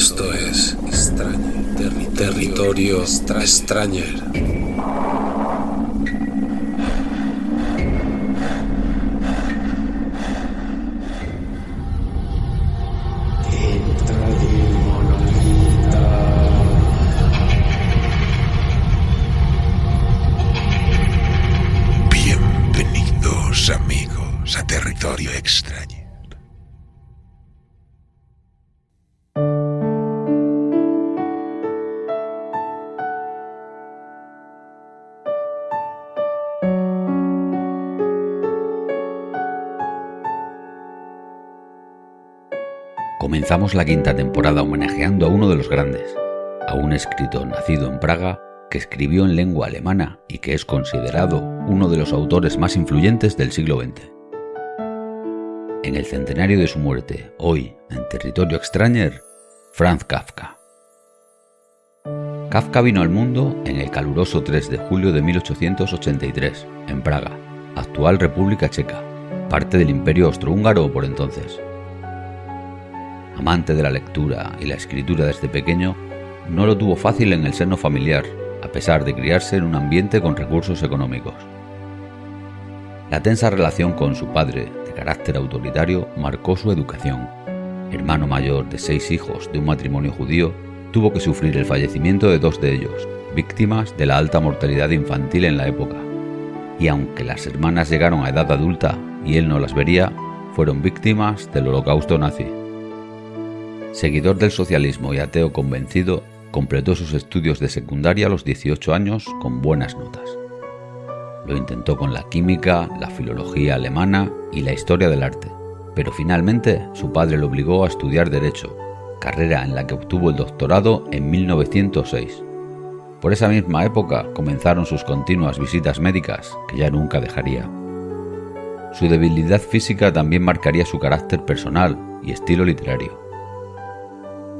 Esto es Territorio Extrañer. Bienvenidos, amigos, a Territorio Extrañer. Comenzamos la quinta temporada homenajeando a uno de los grandes, a un escritor nacido en Praga que escribió en lengua alemana y que es considerado uno de los autores más influyentes del siglo XX. En el centenario de su muerte, hoy, en Territorio Extrañer, Franz Kafka. Kafka vino al mundo en el caluroso 3 de julio de 1883, en Praga, actual República Checa, parte del Imperio Austrohúngaro por entonces. Amante de la lectura y la escritura desde pequeño, no lo tuvo fácil en el seno familiar, a pesar de criarse en un ambiente con recursos económicos. La tensa relación con su padre, de carácter autoritario, marcó su educación. Hermano mayor de 6 hijos de un matrimonio judío, tuvo que sufrir el fallecimiento de 2 de ellos, víctimas de la alta mortalidad infantil en la época. Y aunque las hermanas llegaron a edad adulta y él no las vería, fueron víctimas del Holocausto nazi. Seguidor del socialismo y ateo convencido, completó sus estudios de secundaria a los 18 años con buenas notas. Lo intentó con la química, la filología alemana y la historia del arte, pero finalmente su padre lo obligó a estudiar Derecho, carrera en la que obtuvo el doctorado en 1906. Por esa misma época comenzaron sus continuas visitas médicas, que ya nunca dejaría. Su debilidad física también marcaría su carácter personal y estilo literario.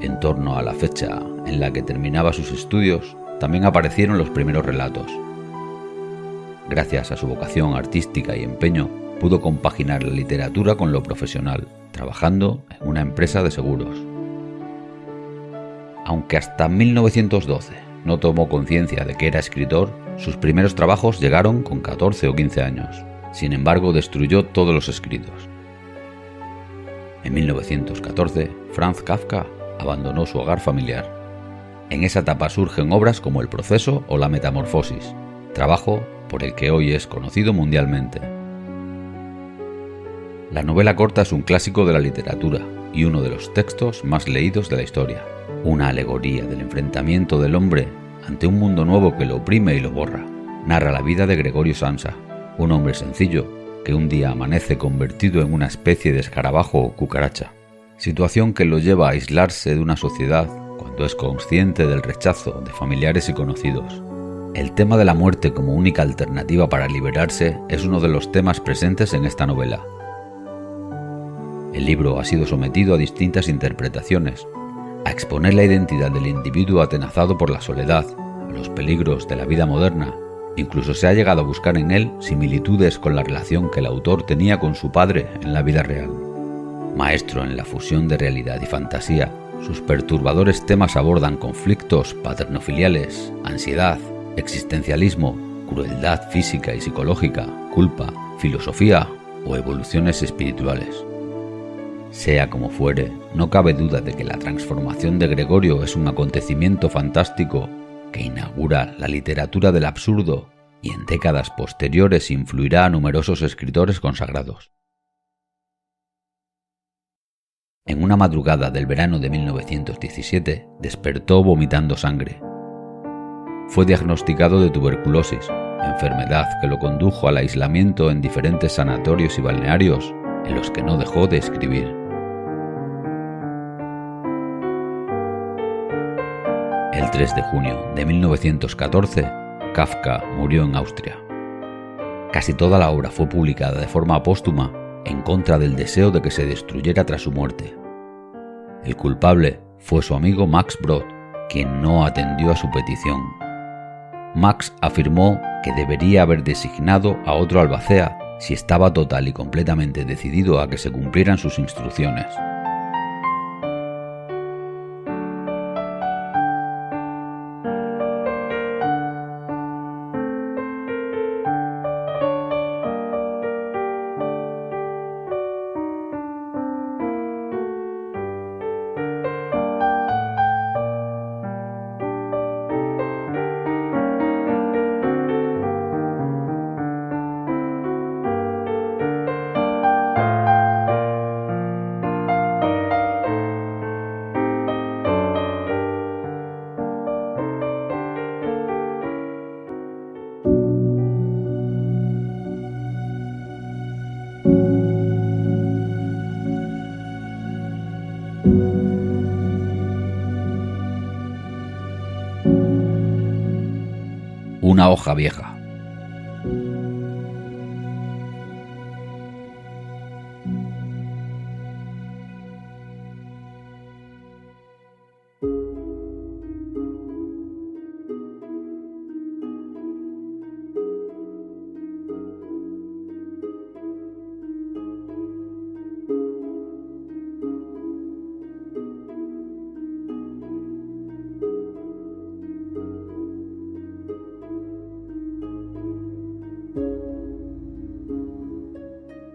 En torno a la fecha en la que terminaba sus estudios, también aparecieron los primeros relatos. Gracias a su vocación artística y empeño, pudo compaginar la literatura con lo profesional, trabajando en una empresa de seguros. Aunque hasta 1912 no tomó conciencia de que era escritor, sus primeros trabajos llegaron con 14 o 15 años. Sin embargo, destruyó todos los escritos. En 1914, Franz Kafka abandonó su hogar familiar. En esa etapa surgen obras como El proceso o La metamorfosis, trabajo por el que hoy es conocido mundialmente. La novela corta es un clásico de la literatura y uno de los textos más leídos de la historia, una alegoría del enfrentamiento del hombre ante un mundo nuevo que lo oprime y lo borra. Narra la vida de Gregorio Samsa, un hombre sencillo que un día amanece convertido en una especie de escarabajo o cucaracha, situación que lo lleva a aislarse de una sociedad cuando es consciente del rechazo de familiares y conocidos. El tema de la muerte como única alternativa para liberarse es uno de los temas presentes en esta novela. El libro ha sido sometido a distintas interpretaciones, a exponer la identidad del individuo atenazado por la soledad, a los peligros de la vida moderna. Incluso se ha llegado a buscar en él similitudes con la relación que el autor tenía con su padre en la vida real. Maestro en la fusión de realidad y fantasía, sus perturbadores temas abordan conflictos paternofiliales, ansiedad, existencialismo, crueldad física y psicológica, culpa, filosofía o evoluciones espirituales. Sea como fuere, no cabe duda de que la transformación de Gregorio es un acontecimiento fantástico que inaugura la literatura del absurdo y en décadas posteriores influirá a numerosos escritores consagrados. En una madrugada del verano de 1917, despertó vomitando sangre. Fue diagnosticado de tuberculosis, enfermedad que lo condujo al aislamiento en diferentes sanatorios y balnearios, en los que no dejó de escribir. El 3 de junio de 1914, Kafka murió en Austria. Casi toda la obra fue publicada de forma póstuma en contra del deseo de que se destruyera tras su muerte. El culpable fue su amigo Max Brod, quien no atendió a su petición. Max afirmó que debería haber designado a otro albacea si estaba total y completamente decidido a que se cumplieran sus instrucciones. una hoja vieja.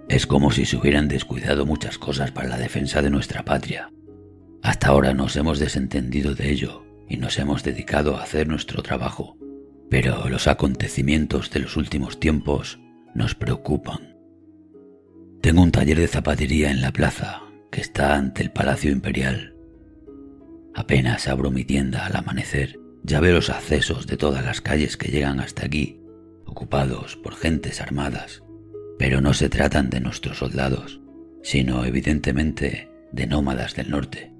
Es como si se hubieran descuidado muchas cosas para la defensa de nuestra patria. Hasta ahora nos hemos desentendido de ello y nos hemos dedicado a hacer nuestro trabajo, pero los acontecimientos de los últimos tiempos nos preocupan. Tengo un taller de zapatería en la plaza que está ante el Palacio Imperial. Apenas abro mi tienda al amanecer, ya veo los accesos de todas las calles que llegan hasta aquí, ocupados por gentes armadas. Pero no se tratan de nuestros soldados, sino evidentemente de nómadas del norte.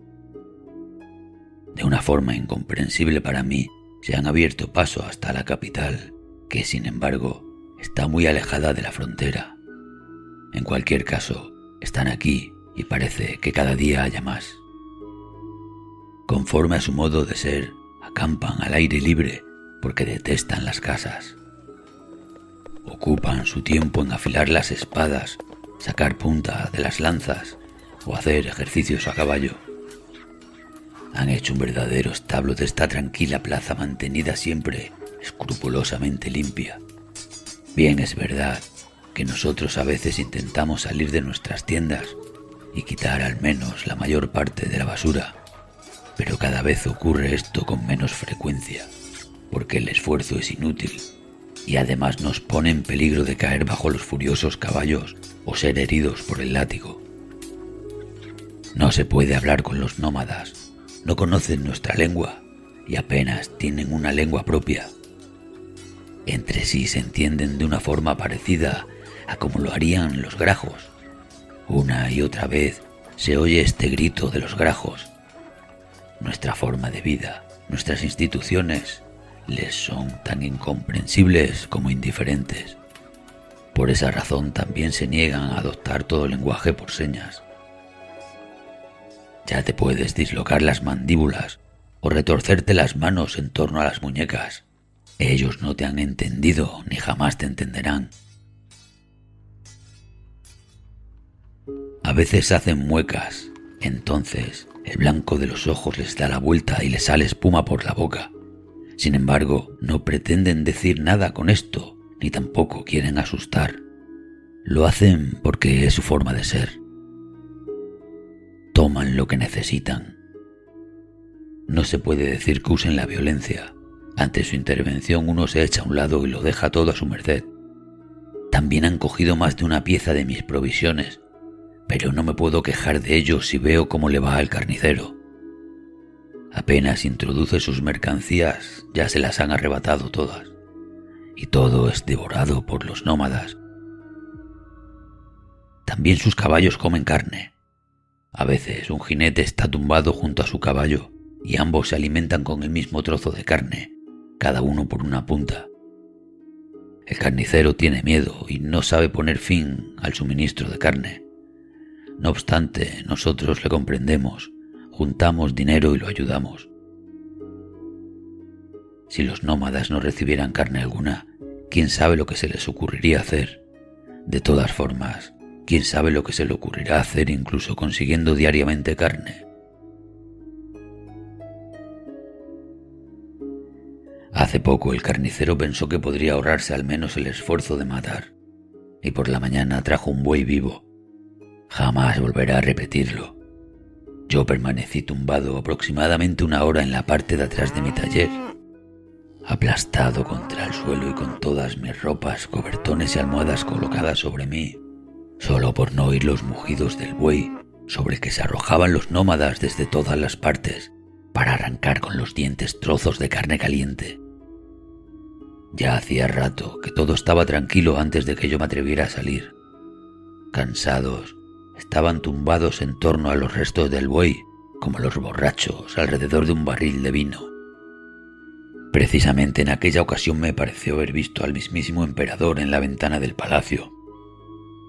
De una forma incomprensible para mí, se han abierto paso hasta la capital, que sin embargo está muy alejada de la frontera. En cualquier caso, están aquí y parece que cada día haya más. Conforme a su modo de ser, acampan al aire libre porque detestan las casas. Ocupan su tiempo en afilar las espadas, sacar punta de las lanzas o hacer ejercicios a caballo. Han hecho un verdadero establo de esta tranquila plaza mantenida siempre escrupulosamente limpia. Bien es verdad que nosotros a veces intentamos salir de nuestras tiendas y quitar al menos la mayor parte de la basura, pero cada vez ocurre esto con menos frecuencia, porque el esfuerzo es inútil. Y además nos pone en peligro de caer bajo los furiosos caballos o ser heridos por el látigo. No se puede hablar con los nómadas, no conocen nuestra lengua y apenas tienen una lengua propia. Entre sí se entienden de una forma parecida a como lo harían los grajos. Una y otra vez se oye este grito de los grajos. Nuestra forma de vida, nuestras instituciones, les son tan incomprensibles como indiferentes. Por esa razón también se niegan a adoptar todo lenguaje por señas. Ya te puedes dislocar las mandíbulas o retorcerte las manos en torno a las muñecas. Ellos no te han entendido ni jamás te entenderán. A veces hacen muecas, entonces el blanco de los ojos les da la vuelta y les sale espuma por la boca. Sin embargo, no pretenden decir nada con esto, ni tampoco quieren asustar. Lo hacen porque es su forma de ser. Toman lo que necesitan. No se puede decir que usen la violencia. Ante su intervención uno se echa a un lado y lo deja todo a su merced. También han cogido más de una pieza de mis provisiones, pero no me puedo quejar de ello si veo cómo le va al carnicero. Apenas introduce sus mercancías, ya se las han arrebatado todas, y todo es devorado por los nómadas. También sus caballos comen carne. A veces un jinete está tumbado junto a su caballo y ambos se alimentan con el mismo trozo de carne, cada uno por una punta. El carnicero tiene miedo y no sabe poner fin al suministro de carne. No obstante, nosotros le comprendemos. Juntamos dinero y lo ayudamos. Si los nómadas no recibieran carne alguna, ¿quién sabe lo que se les ocurriría hacer? De todas formas, ¿quién sabe lo que se le ocurrirá hacer incluso consiguiendo diariamente carne? Hace poco el carnicero pensó que podría ahorrarse al menos el esfuerzo de matar, y por la mañana trajo un buey vivo. Jamás volverá a repetirlo. Yo permanecí tumbado aproximadamente una hora en la parte de atrás de mi taller, aplastado contra el suelo y con todas mis ropas, cobertones y almohadas colocadas sobre mí, solo por no oír los mugidos del buey sobre el que se arrojaban los nómadas desde todas las partes para arrancar con los dientes trozos de carne caliente. Ya hacía rato que todo estaba tranquilo antes de que yo me atreviera a salir. Cansados, estaban tumbados en torno a los restos del buey, como los borrachos alrededor de un barril de vino. Precisamente en aquella ocasión me pareció haber visto al mismísimo emperador en la ventana del palacio.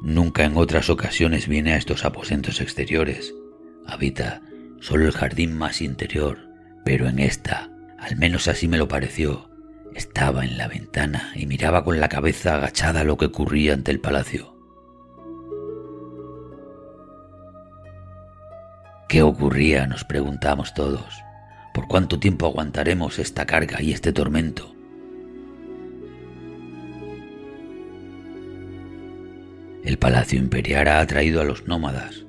Nunca en otras ocasiones viene a estos aposentos exteriores. Habita solo el jardín más interior, pero en esta, al menos así me lo pareció, estaba en la ventana y miraba con la cabeza agachada lo que ocurría ante el palacio. ¿Qué ocurría?, nos preguntamos todos. ¿Por cuánto tiempo aguantaremos esta carga y este tormento? El palacio imperial ha atraído a los nómadas,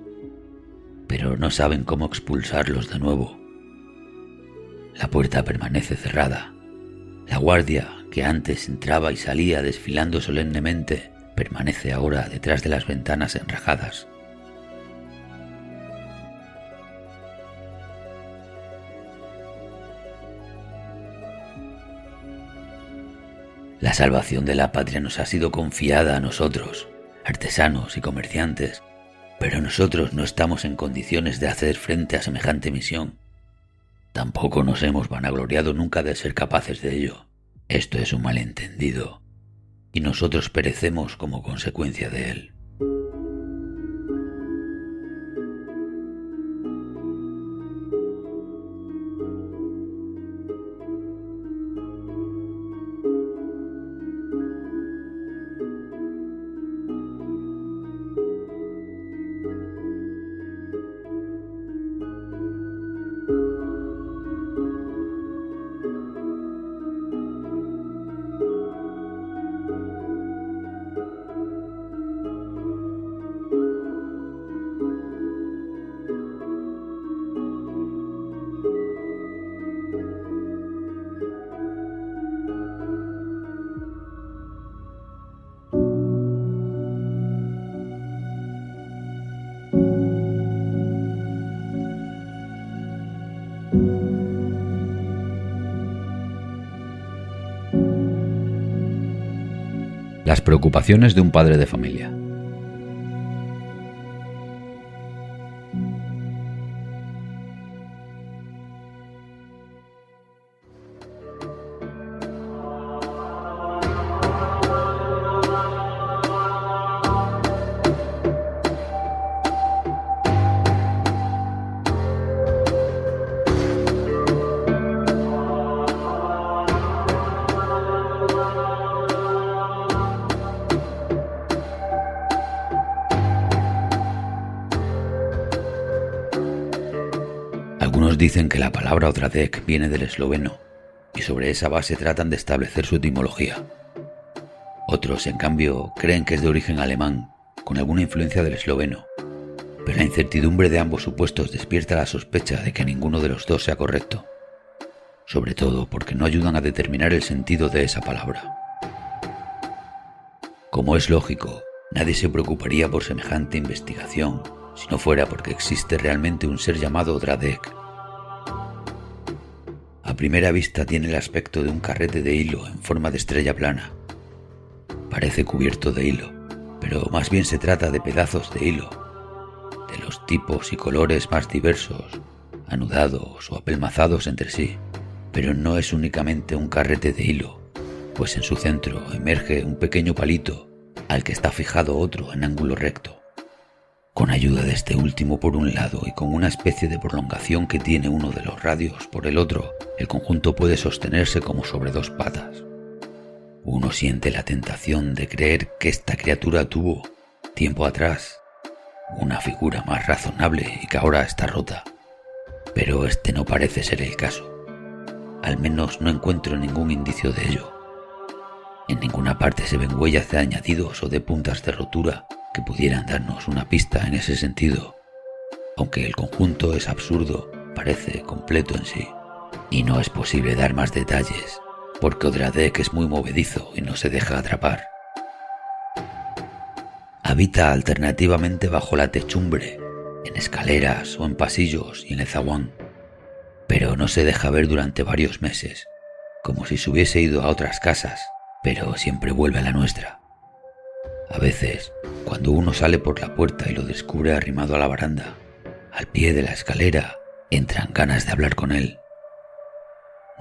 pero no saben cómo expulsarlos de nuevo. La puerta permanece cerrada. La guardia, que antes entraba y salía desfilando solemnemente, permanece ahora detrás de las ventanas enrejadas. La salvación de la patria nos ha sido confiada a nosotros, artesanos y comerciantes, pero nosotros no estamos en condiciones de hacer frente a semejante misión. Tampoco nos hemos vanagloriado nunca de ser capaces de ello. Esto es un malentendido, y nosotros perecemos como consecuencia de él. Las preocupaciones de un padre de familia. Algunos dicen que la palabra Odradek viene del esloveno y sobre esa base tratan de establecer su etimología. Otros, en cambio, creen que es de origen alemán, con alguna influencia del esloveno, pero la incertidumbre de ambos supuestos despierta la sospecha de que ninguno de los dos sea correcto, sobre todo porque no ayudan a determinar el sentido de esa palabra. Como es lógico, nadie se preocuparía por semejante investigación si no fuera porque existe realmente un ser llamado Odradek. A primera vista tiene el aspecto de un carrete de hilo en forma de estrella plana. Parece cubierto de hilo, pero más bien se trata de pedazos de hilo, de los tipos y colores más diversos, anudados o apelmazados entre sí. Pero no es únicamente un carrete de hilo, pues en su centro emerge un pequeño palito al que está fijado otro en ángulo recto. Con ayuda de este último por un lado y con una especie de prolongación que tiene uno de los radios por el otro, el conjunto puede sostenerse como sobre dos patas. Uno siente la tentación de creer que esta criatura tuvo, tiempo atrás, una figura más razonable y que ahora está rota. Pero este no parece ser el caso. Al menos no encuentro ningún indicio de ello. En ninguna parte se ven huellas de añadidos o de puntas de rotura que pudieran darnos una pista en ese sentido. Aunque el conjunto es absurdo, parece completo en sí. Y no es posible dar más detalles, porque Odradek es muy movedizo y no se deja atrapar. Habita alternativamente bajo la techumbre, en escaleras o en pasillos y en el zaguán, pero no se deja ver durante varios meses, como si se hubiese ido a otras casas, pero siempre vuelve a la nuestra. A veces, cuando uno sale por la puerta y lo descubre arrimado a la baranda, al pie de la escalera, entran ganas de hablar con él.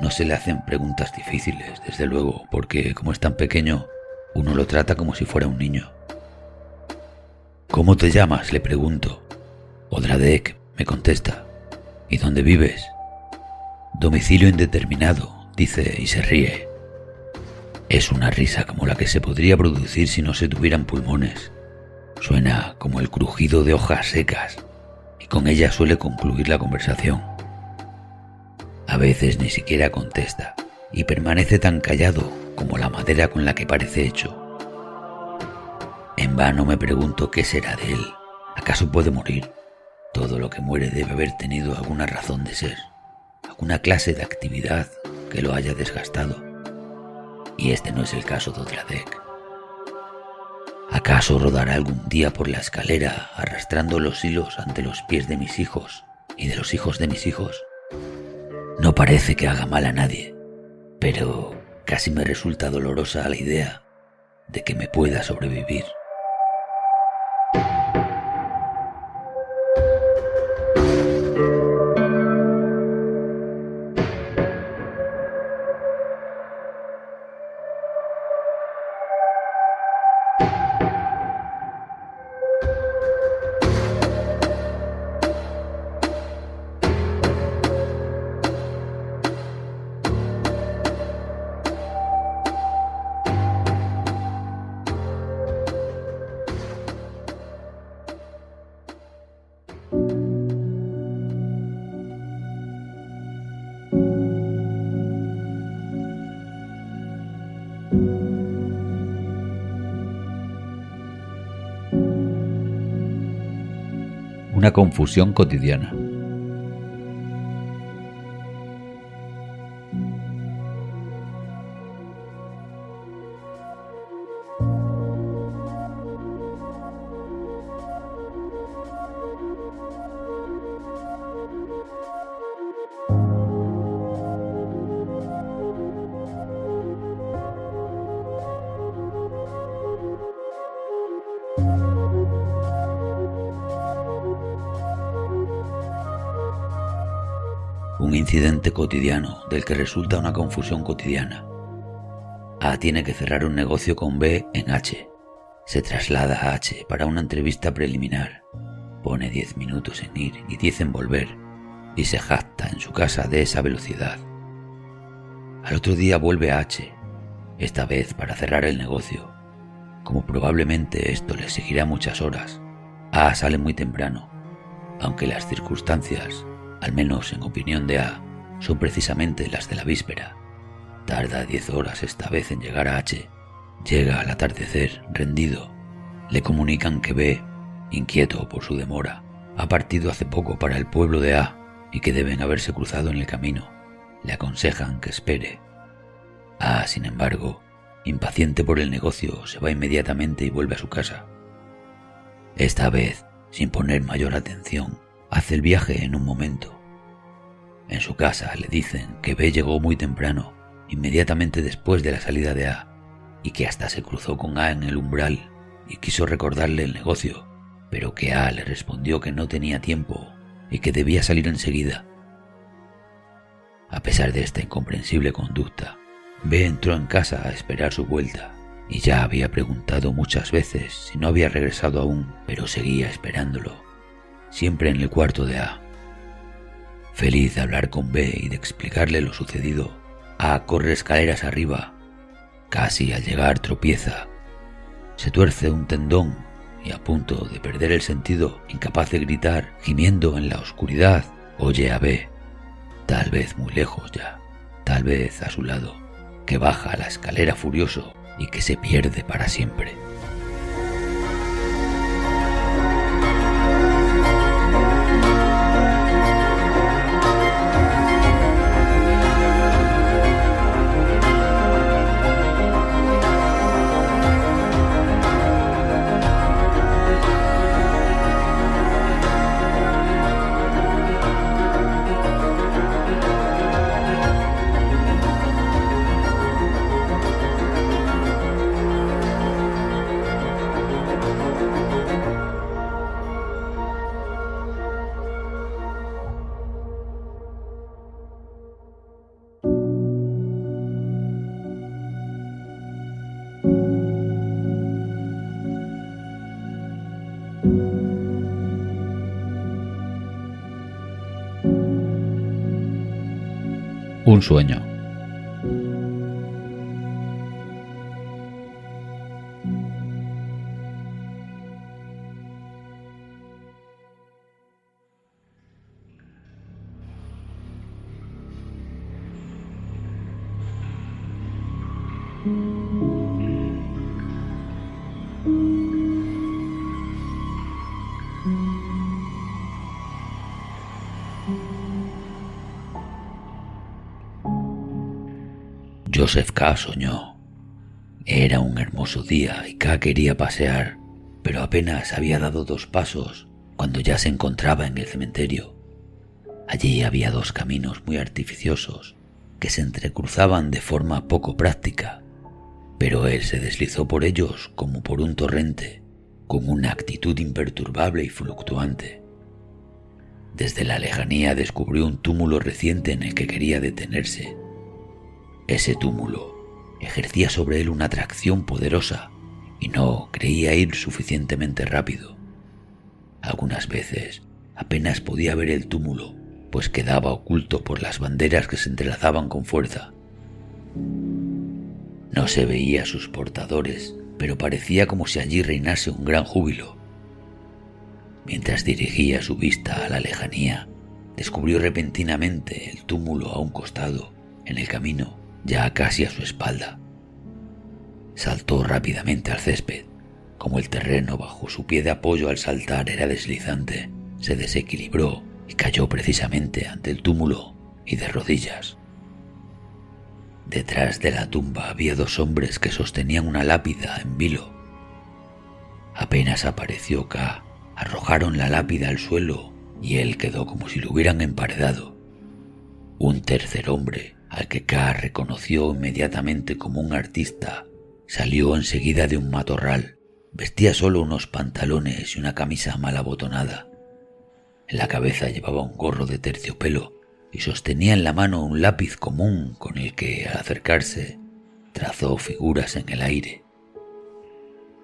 No se le hacen preguntas difíciles, desde luego, porque como es tan pequeño, uno lo trata como si fuera un niño. ¿Cómo te llamas?, le pregunto. Odradek, me contesta. ¿Y dónde vives? Domicilio indeterminado, dice y se ríe. Es una risa como la que se podría producir si no se tuvieran pulmones. Suena como el crujido de hojas secas y con ella suele concluir la conversación. A veces ni siquiera contesta y permanece tan callado como la madera con la que parece hecho. En vano me pregunto qué será de él. ¿Acaso puede morir? Todo lo que muere debe haber tenido alguna razón de ser, alguna clase de actividad que lo haya desgastado. Y este no es el caso de Odradek. ¿Acaso rodará algún día por la escalera arrastrando los hilos ante los pies de mis hijos y de los hijos de mis hijos? No parece que haga mal a nadie, pero casi me resulta dolorosa la idea de que me pueda sobrevivir. Una confusión cotidiana. Un incidente cotidiano del que resulta una confusión cotidiana. A tiene que cerrar un negocio con B en H. Se traslada a H para una entrevista preliminar. Pone 10 minutos en ir y 10 en volver y se jacta en su casa de esa velocidad. Al otro día vuelve a H, esta vez para cerrar el negocio. Como probablemente esto le exigirá muchas horas, A sale muy temprano, aunque las circunstancias, al menos en opinión de A, son precisamente las de la víspera. Tarda 10 horas esta vez en llegar a H. Llega al atardecer, rendido. Le comunican que B, inquieto por su demora, ha partido hace poco para el pueblo de A y que deben haberse cruzado en el camino. Le aconsejan que espere. A, sin embargo, impaciente por el negocio, se va inmediatamente y vuelve a su casa. Esta vez, sin poner mayor atención, hace el viaje en un momento. En su casa le dicen que B llegó muy temprano, inmediatamente después de la salida de A, y que hasta se cruzó con A en el umbral y quiso recordarle el negocio, pero que A le respondió que no tenía tiempo y que debía salir enseguida. A pesar de esta incomprensible conducta, B entró en casa a esperar su vuelta y ya había preguntado muchas veces si no había regresado aún, pero seguía esperándolo, siempre en el cuarto de A. Feliz de hablar con B y de explicarle lo sucedido, A corre escaleras arriba. Casi al llegar tropieza. Se tuerce un tendón y a punto de perder el sentido, incapaz de gritar, gimiendo en la oscuridad, oye a B, tal vez muy lejos ya, tal vez a su lado, que baja la escalera furioso y que se pierde para siempre. Un sueño. Joseph K. soñó. Era un hermoso día y K quería pasear, pero apenas había dado 2 pasos cuando ya se encontraba en el cementerio. Allí había 2 caminos muy artificiosos que se entrecruzaban de forma poco práctica, pero él se deslizó por ellos como por un torrente, con una actitud imperturbable y fluctuante. Desde la lejanía descubrió un túmulo reciente en el que quería detenerse. Ese túmulo ejercía sobre él una atracción poderosa y no creía ir suficientemente rápido. Algunas veces apenas podía ver el túmulo, pues quedaba oculto por las banderas que se entrelazaban con fuerza. No se veía a sus portadores, pero parecía como si allí reinase un gran júbilo. Mientras dirigía su vista a la lejanía, descubrió repentinamente el túmulo a un costado, en el camino, ya casi a su espalda. Saltó rápidamente al césped. Como el terreno bajo su pie de apoyo al saltar era deslizante, se desequilibró y cayó precisamente ante el túmulo y de rodillas. Detrás de la tumba había 2 hombres que sostenían una lápida en vilo. Apenas apareció K, arrojaron la lápida al suelo y él quedó como si lo hubieran emparedado. Un tercer hombre, al que K reconoció inmediatamente como un artista, salió enseguida de un matorral. Vestía solo unos pantalones y una camisa mal abotonada. En la cabeza llevaba un gorro de terciopelo y sostenía en la mano un lápiz común con el que, al acercarse, trazó figuras en el aire.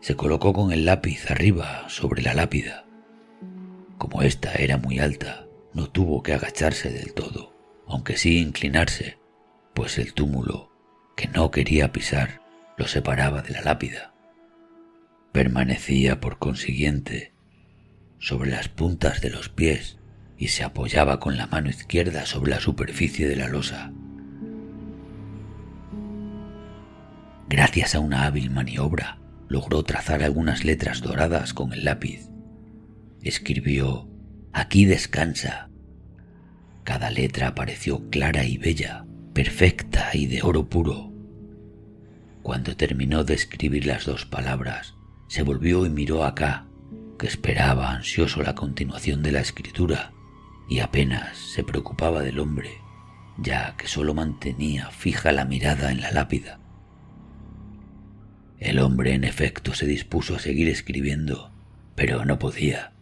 Se colocó con el lápiz arriba sobre la lápida. Como ésta era muy alta, no tuvo que agacharse del todo, aunque sí inclinarse, pues el túmulo, que no quería pisar, lo separaba de la lápida. Permanecía, por consiguiente, sobre las puntas de los pies y se apoyaba con la mano izquierda sobre la superficie de la losa. Gracias a una hábil maniobra, logró trazar algunas letras doradas con el lápiz. Escribió: «Aquí descansa». Cada letra pareció clara y bella, perfecta y de oro puro. Cuando terminó de escribir las 2 palabras, se volvió y miró a K, que esperaba ansioso la continuación de la escritura y apenas se preocupaba del hombre, ya que solo mantenía fija la mirada en la lápida. El hombre, en efecto, se dispuso a seguir escribiendo, pero no podía.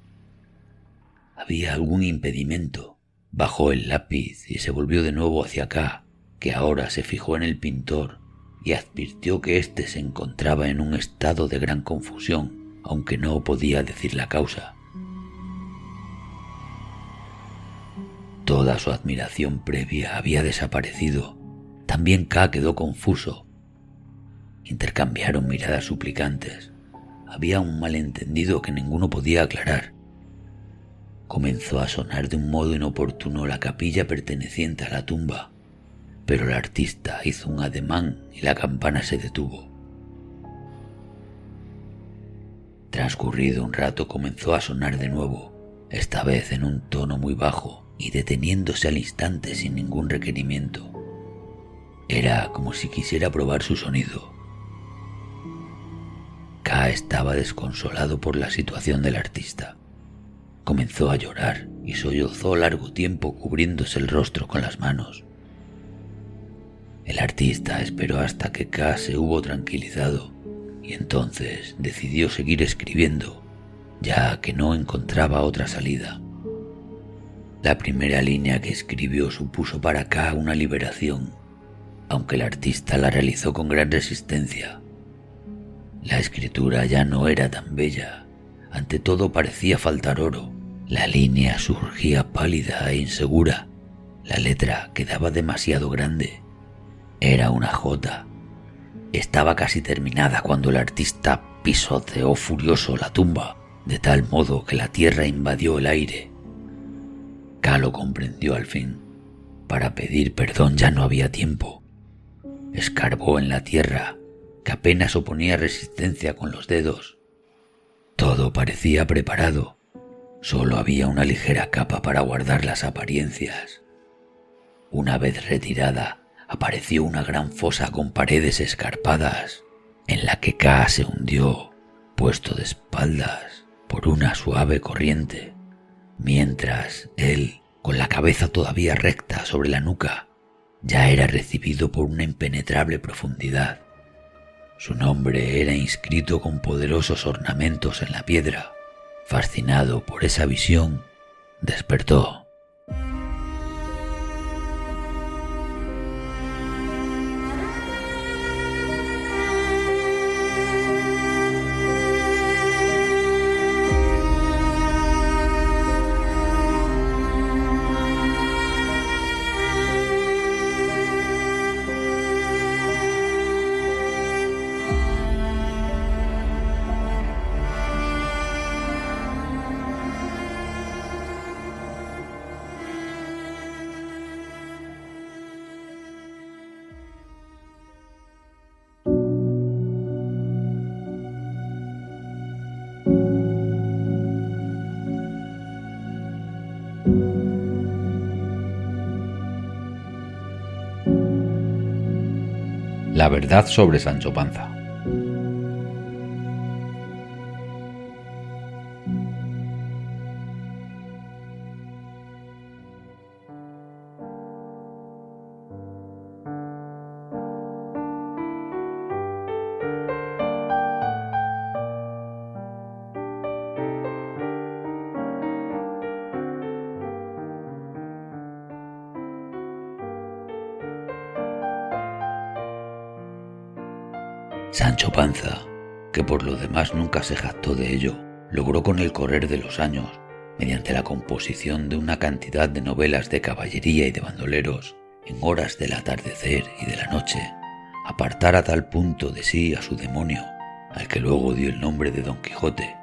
Había algún impedimento. Bajó el lápiz y se volvió de nuevo hacia K, que ahora se fijó en el pintor y advirtió que éste se encontraba en un estado de gran confusión, aunque no podía decir la causa. Toda su admiración previa había desaparecido. También K quedó confuso. Intercambiaron miradas suplicantes. Había un malentendido que ninguno podía aclarar. Comenzó a sonar de un modo inoportuno la capilla perteneciente a la tumba, pero el artista hizo un ademán y la campana se detuvo. Transcurrido un rato comenzó a sonar de nuevo, esta vez en un tono muy bajo y deteniéndose al instante sin ningún requerimiento. Era como si quisiera probar su sonido. K estaba desconsolado por la situación del artista. Comenzó a llorar y sollozó largo tiempo cubriéndose el rostro con las manos. El artista esperó hasta que K se hubo tranquilizado y entonces decidió seguir escribiendo, ya que no encontraba otra salida. La primera línea que escribió supuso para K una liberación, aunque el artista la realizó con gran resistencia. La escritura ya no era tan bella, ante todo parecía faltar oro. La línea surgía pálida e insegura, La letra quedaba demasiado grande. Era una J. Estaba casi terminada cuando el artista pisoteó furioso la tumba, de tal modo que la tierra invadió el aire. K lo comprendió al fin. Para pedir perdón ya no había tiempo. Escarbó en la tierra, que apenas oponía resistencia con los dedos. Todo parecía preparado. Solo había una ligera capa para guardar las apariencias. Una vez retirada, apareció una gran fosa con paredes escarpadas, en la que K se hundió, puesto de espaldas por una suave corriente, mientras él, con la cabeza todavía recta sobre la nuca, ya era recibido por una impenetrable profundidad. Su nombre era inscrito con poderosos ornamentos en la piedra. Fascinado por esa visión, despertó. La verdad sobre Sancho Panza. Sancho Panza, que por lo demás nunca se jactó de ello, logró con el correr de los años, mediante la composición de una cantidad de novelas de caballería y de bandoleros, en horas del atardecer y de la noche, apartar a tal punto de sí a su demonio, al que luego dio el nombre de Don Quijote,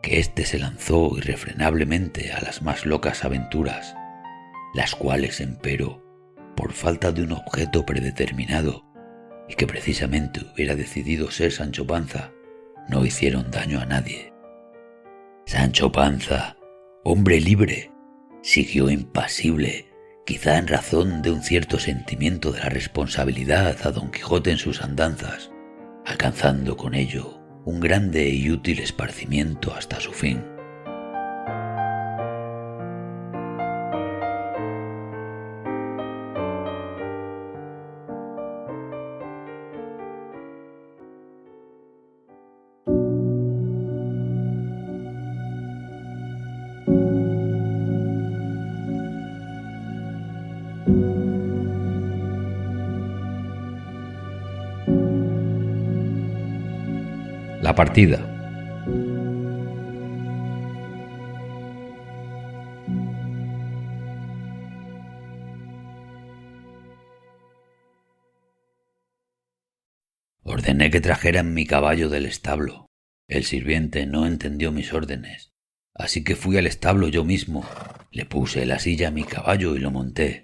que éste se lanzó irrefrenablemente a las más locas aventuras, las cuales, empero, por falta de un objeto predeterminado, y que precisamente hubiera decidido ser Sancho Panza, no hicieron daño a nadie. Sancho Panza, hombre libre, siguió impasible, quizá en razón de un cierto sentimiento de la responsabilidad a Don Quijote en sus andanzas, alcanzando con ello un grande y útil esparcimiento hasta su fin. La partida. Ordené que trajeran mi caballo del establo. El sirviente no entendió mis órdenes, así que fui al establo yo mismo, le puse la silla a mi caballo y lo monté.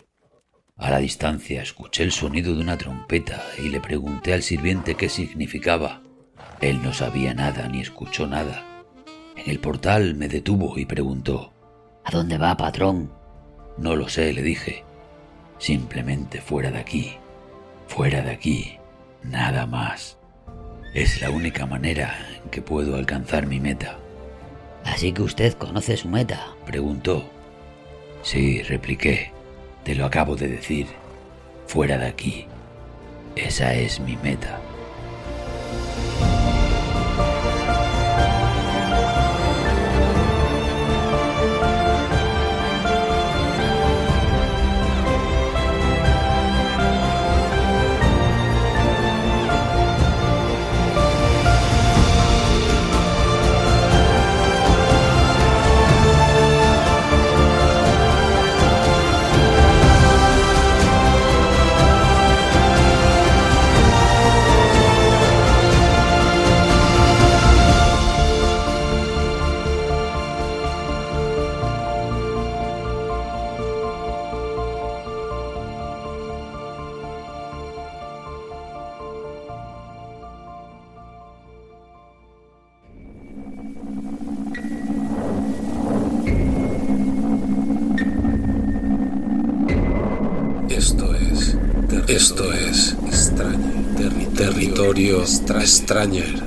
A la distancia escuché el sonido de una trompeta y le pregunté al sirviente qué significaba. Él no sabía nada ni escuchó nada. En el portal me detuvo y preguntó: ¿A dónde va, patrón? No lo sé, le dije. Simplemente fuera de aquí, nada más. Es la única manera en que puedo alcanzar mi meta. ¿Así que usted conoce su meta?, preguntó. Sí, repliqué. Te lo acabo de decir. Fuera de aquí. Esa es mi meta. Esto es Extrañer. Territorio Extrañer.